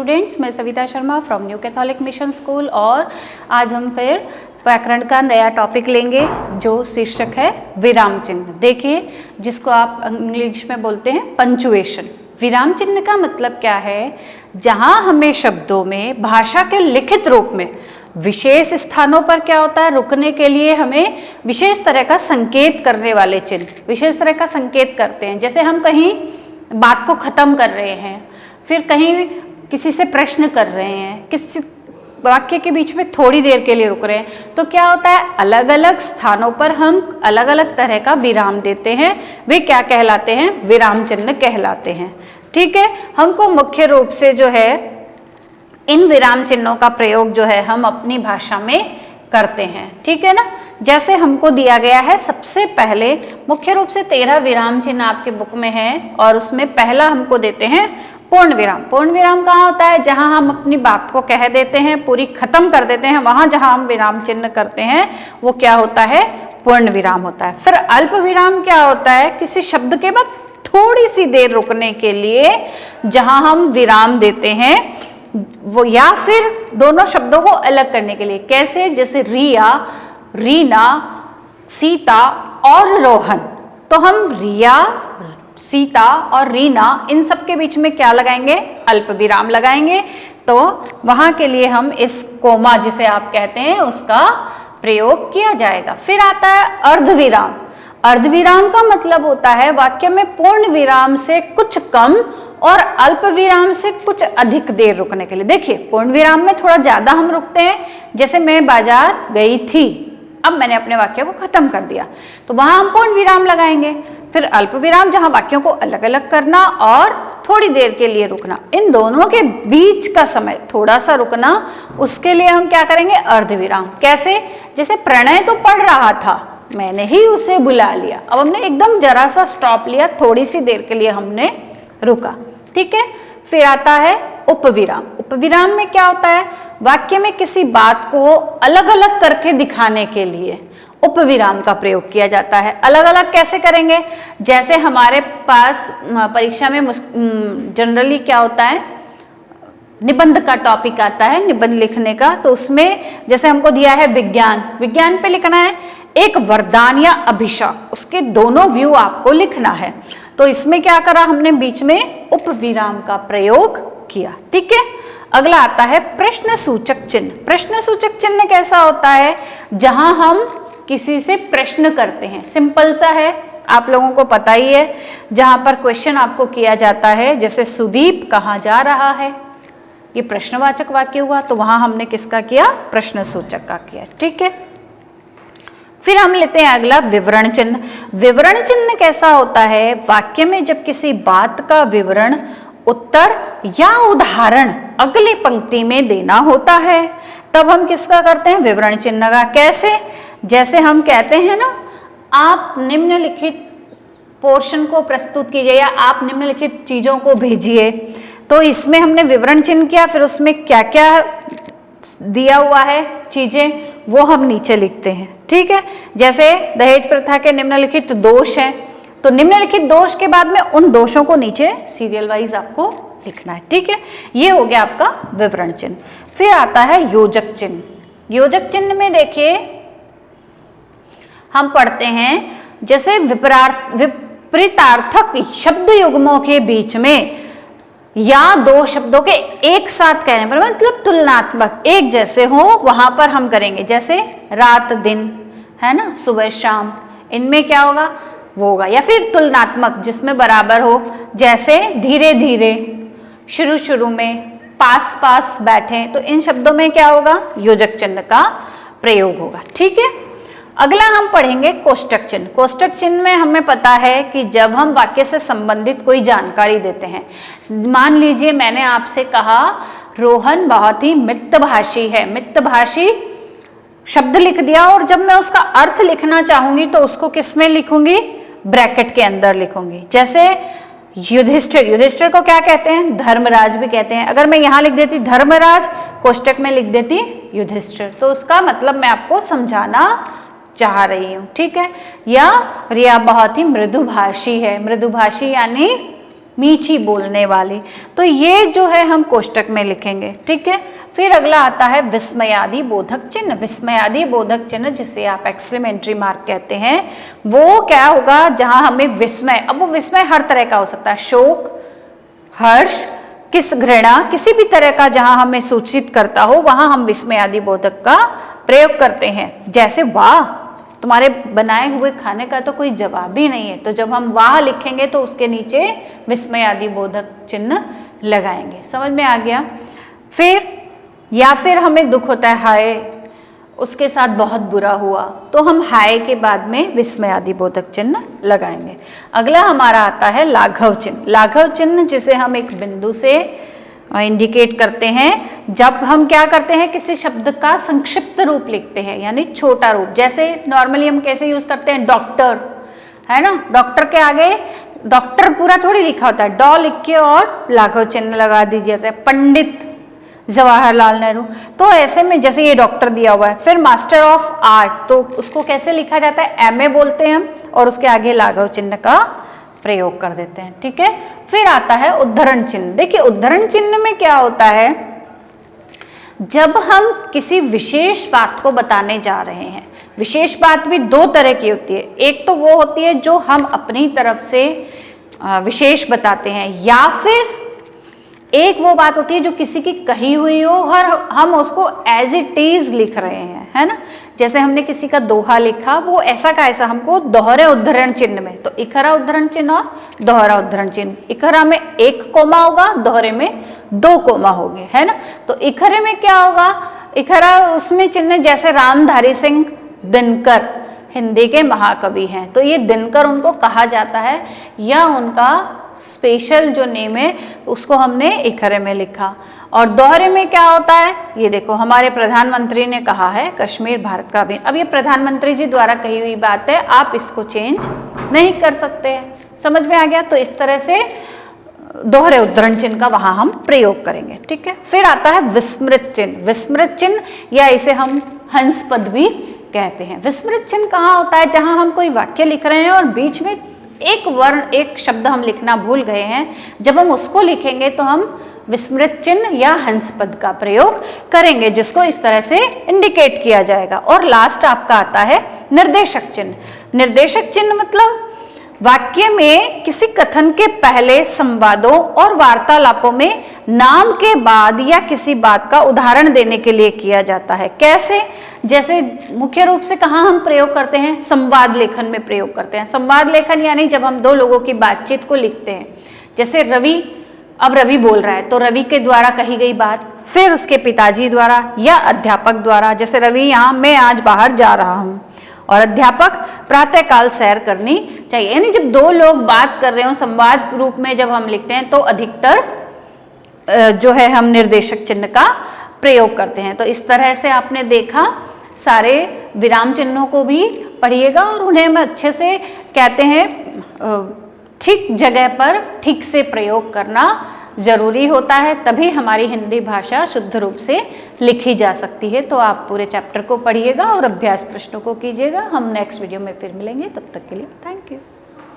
Students, मैं Savita Sharma from new Catholic mission school और आज हम फिर व्याकरण का नया टॉपिक लेंगे जो शीर्षक है विराम चिन्ह। देखिए, जिसको आप इंग्लिश में बोलते हैं पंचुएशन। विराम चिन्ह का मतलब क्या है? जहां हमें शब्दों में भाषा के लिखित रूप में विशेष स्थानों पर क्या होता है, रुकने के लिए हमें विशेष तरह का संकेत करने वाले चिन्ह, विशेष तरह का संकेत करते हैं। जैसे हम कहीं बात को खत्म कर रहे हैं, फिर कहीं किसी से प्रश्न कर रहे हैं, किसी वाक्य के बीच में थोड़ी देर के लिए रुक रहे हैं, तो क्या होता है, अलग अलग स्थानों पर हम अलग अलग तरह का विराम देते हैं। वे क्या कहलाते हैं? विराम चिन्ह कहलाते हैं। ठीक है, हमको मुख्य रूप से जो है इन विराम चिन्हों का प्रयोग जो है हम अपनी भाषा में करते हैं। ठीक है ना। जैसे हमको दिया गया है, सबसे पहले मुख्य रूप से 13 विराम चिन्ह आपके बुक में है और उसमें पहला हमको देते हैं पूर्ण विराम। पूर्ण विराम कहाँ होता है? जहां हम अपनी बात को कह देते हैं, पूरी खत्म कर देते हैं, वहां जहां हम विराम चिन्ह करते हैं वो क्या होता है? पूर्ण विराम होता है। फिर अल्प विराम क्या होता है? किसी शब्द के बाद थोड़ी सी देर रुकने के लिए जहां हम विराम देते हैं वो, या फिर दोनों शब्दों को अलग करने के लिए। कैसे? जैसे रिया, रीना, सीता और रोहन। तो हम रिया, सीता और रीना इन सब के बीच में क्या लगाएंगे? अल्प विराम लगाएंगे। तो वहां के लिए हम इस कोमा जिसे आप कहते हैं उसका प्रयोग किया जाएगा। फिर आता है अर्धविराम। अर्धविराम का मतलब होता है वाक्य में पूर्ण विराम से कुछ कम और अल्प विराम से कुछ अधिक देर रुकने के लिए। देखिए, पूर्ण विराम में थोड़ा ज्यादा हम रुकते हैं, जैसे मैं बाजार गई थी, अब मैंने अपने वाक्य को खत्म कर दिया, तो वहां हम पूर्ण विराम लगाएंगे। फिर अल्प विराम, जहां वाक्यों को अलग अलग करना और थोड़ी देर के लिए रुकना, इन दोनों के बीच का समय थोड़ा सा रुकना, उसके लिए हम क्या करेंगे? अर्धविराम। कैसे? जैसे प्रणय तो पढ़ रहा था, मैंने ही उसे बुला लिया, अब हमने एकदम जरा सा स्टॉप लिया, थोड़ी सी देर के लिए हमने रुका। ठीक है। फिर आता है उपविराम। उपविराम में क्या होता है? वाक्य में किसी बात को अलग अलग करके दिखाने के लिए उपविराम का प्रयोग किया जाता है। अलग अलग कैसे करेंगे? जैसे हमारे पास परीक्षा में जनरली क्या होता है, निबंध का टॉपिक आता है, निबंध लिखने का। तो उसमें जैसे हमको दिया है विज्ञान, विज्ञान पे लिखना है एक वरदान या अभिशाप, उसके दोनों व्यू आपको लिखना है। तो इसमें क्या करा हमने? बीच में उपविराम का प्रयोग किया। ठीक है। अगला आता है प्रश्न सूचक चिन्ह। प्रश्न सूचक चिन्ह कैसा होता है? जहां हम किसी से प्रश्न करते हैं, सिंपल सा है, आप लोगों को पता ही है, जहां पर क्वेश्चन आपको किया जाता है, जैसे सुदीप कहाँ जा रहा है, ये प्रश्नवाचक वाक्य हुआ, तो वहां हमने किसका किया? प्रश्न सूचक का किया। ठीक है। फिर हम लेते हैं अगला विवरण चिन्ह। विवरण चिन्ह कैसा होता है? वाक्य में जब किसी बात का विवरण, उत्तर या उदाहरण अगली पंक्ति में देना होता है, तब हम किसका करते हैं? विवरण चिन्ह का। कैसे? जैसे हम कहते हैं ना, आप निम्नलिखित पोर्शन को प्रस्तुत कीजिए या आप निम्नलिखित चीजों को भेजिए, तो इसमें हमने विवरण चिन्ह किया, फिर उसमें क्या क्या दिया हुआ है चीजें वो हम नीचे लिखते हैं। ठीक है। जैसे दहेज प्रथा के निम्नलिखित दोष हैं, तो निम्नलिखित दोष के बाद में उन दोषों को नीचे सीरियल वाइज आपको लिखना है। ठीक है। ये हो गया आपका विवरण चिन्ह। फिर आता है योजक चिन्ह। योजक चिन्ह में देखिए हम पढ़ते हैं, जैसे विपरीतार्थक शब्द युग्मों के बीच में या दो शब्दों के एक साथ कहने पर, मतलब तुलनात्मक एक जैसे हो, वहां पर हम करेंगे। जैसे रात दिन है ना, सुबह शाम, इनमें क्या होगा? वो होगा। या फिर तुलनात्मक जिसमें बराबर हो, जैसे धीरे धीरे, शुरू शुरू में, पास पास बैठे, तो इन शब्दों में क्या होगा? योजक चिन्ह का प्रयोग होगा। ठीक है। अगला हम पढ़ेंगे कोष्टक चिन्ह। कोष्टक चिन्ह में हमें पता है कि जब हम वाक्य से संबंधित कोई जानकारी देते हैं, मान लीजिए मैंने आपसे कहा रोहन बहुत ही मितभाषी है, मितभाषी शब्द लिख दिया, और जब मैं उसका अर्थ लिखना चाहूंगी तो उसको किस में लिखूंगी? ब्रैकेट के अंदर लिखूंगी। जैसे युधिष्ठिर, युधिष्ठिर को क्या कहते हैं? धर्मराज भी कहते हैं। अगर मैं यहाँ लिख देती धर्मराज, कोष्टक में लिख देती युधिष्ठिर, तो उसका मतलब मैं आपको समझाना चाह रही हूँ, ठीक है। या रिया बहुत ही मृदुभाषी है, मृदुभाषी यानी मीठी बोलने वाली। तो ये जो है हम कोष्टक में लिखेंगे, ठीक है। फिर अगला आता है विस्मयादि बोधक चिन्ह। विस्मयादि बोधक चिन्ह जिसे आप एक्सक्लेमेटरी मार्क कहते हैं, वो क्या होगा, जहां हमें विस्मय, अब वो विस्मय हर तरह का हो सकता है, शोक, हर्ष, किस घृणा, किसी भी तरह का जहां हमें सूचित करता हो, वहां हम विस्मयादि बोधक का प्रयोग करते हैं। जैसे वाह, तुम्हारे बनाए हुए खाने का तो कोई जवाब ही नहीं है, तो जब हम वाह लिखेंगे तो उसके नीचे विस्मयादि बोधक चिन्ह लगाएंगे। समझ में आ गया। फिर या फिर हमें दुख होता है, हाय उसके साथ बहुत बुरा हुआ, तो हम हाय के बाद में विस्मयादि बोधक चिन्ह लगाएंगे। अगला हमारा आता है लाघव चिन्ह। लाघव चिन्ह जिसे हम एक बिंदु से इंडिकेट करते हैं जब हम क्या करते हैं, किसी शब्द का संक्षिप्त रूप लिखते हैं, यानी छोटा रूप। जैसे नॉर्मली हम कैसे यूज करते हैं, डॉक्टर, है ना, डॉक्टर के आगे डॉक्टर पूरा थोड़ी लिखा होता है, डॉ लिख के और लाघव चिन्ह लगा दीजिए जाता है। पंडित जवाहरलाल नेहरू, तो ऐसे में जैसे ये डॉक्टर दिया हुआ है। फिर मास्टर ऑफ आर्ट, तो उसको कैसे लिखा जाता है, एमए बोलते हैं हम, और उसके आगे लाघव चिन्ह का प्रयोग कर देते हैं, ठीक है। फिर आता है उद्धरण चिन्ह। देखिए उद्धरण चिन्ह में क्या होता है, जब हम किसी विशेष बात को बताने जा रहे हैं, विशेष बात भी दो तरह की होती है। एक तो वो होती है जो हम अपनी तरफ से विशेष बताते हैं, या फिर एक वो बात होती है जो किसी की कही हुई हो और हम उसको एज इट इज लिख रहे हैं, है ना। जैसे हमने किसी का दोहा लिखा, वो ऐसा का ऐसा हमको दोहरे उद्धरण चिन्ह में, तो इखरा उद्धरण चिन्ह और दोहरा उद्धरण चिन्ह, इखरा में 1 कोमा होगा, दोहरे में 2 कोमा होंगे, है ना। तो इखरे में क्या होगा, इखरा उसमें चिन्ह, जैसे रामधारी सिंह दिनकर हिंदी के महाकवि हैं, तो ये दिनकर उनको कहा जाता है, या उनका स्पेशल जो नेम है उसको हमने इखरे में लिखा। और दोहरे में क्या होता है, ये देखो हमारे प्रधानमंत्री ने कहा है कश्मीर भारत का भी, अब ये प्रधानमंत्री जी द्वारा कही हुई बात है, आप इसको चेंज नहीं कर सकते हैं। समझ में आ गया। तो इस तरह से दोहरे उद्धरण चिन्ह का वहां हम प्रयोग करेंगे, ठीक है। फिर आता है विस्मृत चिन्ह। विस्मृत चिन्ह या इसे हम हंस पद भी कहते हैं। विस्मृत चिन्ह कहाँ होता है, जहां हम कोई वाक्य लिख रहे हैं और बीच में एक वर्ण, एक शब्द हम लिखना भूल गए हैं, जब हम उसको लिखेंगे तो हम विस्मृत चिन्ह या हंस पद का प्रयोग करेंगे, जिसको इस तरह से इंडिकेट किया जाएगा। और लास्ट आपका आता है निर्देशक चिन्ह। निर्देशक चिन्ह मतलब वाक्य में किसी कथन के पहले संवादों और वार्तालापों में नाम के बाद या किसी बात का उदाहरण देने के लिए किया जाता है। कैसे, जैसे मुख्य रूप से कहाँ हम प्रयोग करते हैं, संवाद लेखन में प्रयोग करते हैं। संवाद लेखन यानी जब हम दो लोगों की बातचीत को लिखते हैं, जैसे रवि, अब रवि बोल रहा है तो रवि के द्वारा कही गई बात, फिर उसके पिताजी द्वारा या अध्यापक द्वारा, जैसे रवि यहाँ मैं आज बाहर जा रहा हूँ, और अध्यापक प्रातःकाल सैर करनी चाहिए। यानी जब दो लोग बात कर रहे हो संवाद रूप में जब हम लिखते हैं तो अधिकतर जो है हम निर्देशक चिन्ह का प्रयोग करते हैं। तो इस तरह से आपने देखा, सारे विराम चिन्हों को भी पढ़िएगा और उन्हें हम अच्छे से कहते हैं ठीक जगह पर ठीक से प्रयोग करना जरूरी होता है, तभी हमारी हिंदी भाषा शुद्ध रूप से लिखी जा सकती है। तो आप पूरे चैप्टर को पढ़िएगा और अभ्यास प्रश्नों को कीजिएगा। हम नेक्स्ट वीडियो में फिर मिलेंगे, तब तक के लिए थैंक यू।